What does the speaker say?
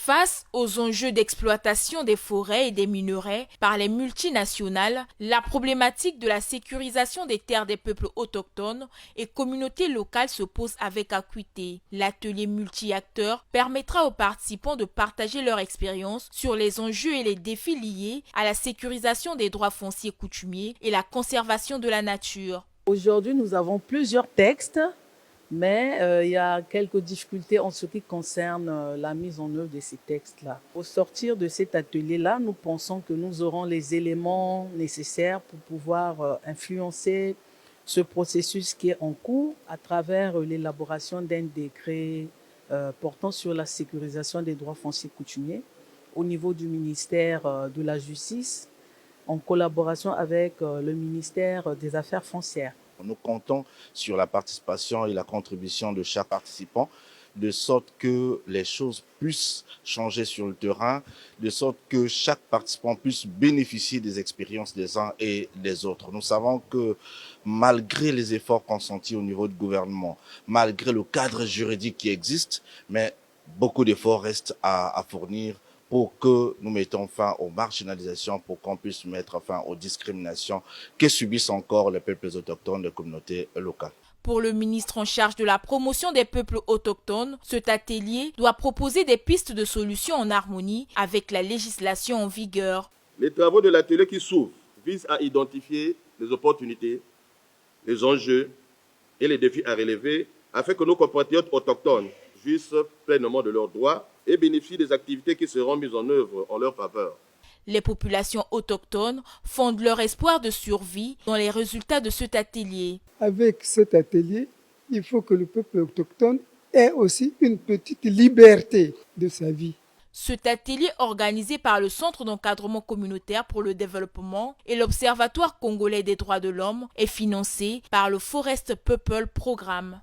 Face aux enjeux d'exploitation des forêts et des minerais par les multinationales, la problématique de la sécurisation des terres des peuples autochtones et communautés locales se pose avec acuité. L'atelier multi-acteurs permettra aux participants de partager leur expérience sur les enjeux et les défis liés à la sécurisation des droits fonciers coutumiers et la conservation de la nature. Aujourd'hui, nous avons plusieurs textes, mais il y a quelques difficultés en ce qui concerne la mise en œuvre de ces textes-là. Au sortir de cet atelier-là, nous pensons que nous aurons les éléments nécessaires pour pouvoir influencer ce processus qui est en cours à travers l'élaboration d'un décret portant sur la sécurisation des droits fonciers coutumiers au niveau du ministère de la Justice, en collaboration avec le ministère des Affaires foncières. Nous comptons sur la participation et la contribution de chaque participant, de sorte que les choses puissent changer sur le terrain, de sorte que chaque participant puisse bénéficier des expériences des uns et des autres. Nous savons que malgré les efforts consentis au niveau du gouvernement, malgré le cadre juridique qui existe, mais beaucoup d'efforts restent à fournir pour que nous mettons fin aux marginalisations, pour qu'on puisse mettre fin aux discriminations que subissent encore les peuples autochtones des communautés locales. Pour le ministre en charge de la promotion des peuples autochtones, cet atelier doit proposer des pistes de solutions en harmonie avec la législation en vigueur. Les travaux de l'atelier qui s'ouvre visent à identifier les opportunités, les enjeux et les défis à relever afin que nos compatriotes autochtones jouissent pleinement de leurs droits et bénéficient des activités qui seront mises en œuvre en leur faveur. Les populations autochtones fondent leur espoir de survie dans les résultats de cet atelier. Avec cet atelier, il faut que le peuple autochtone ait aussi une petite liberté de sa vie. Cet atelier organisé par le Centre d'encadrement communautaire pour le développement et l'Observatoire congolais des droits de l'homme est financé par le Forest People Programme.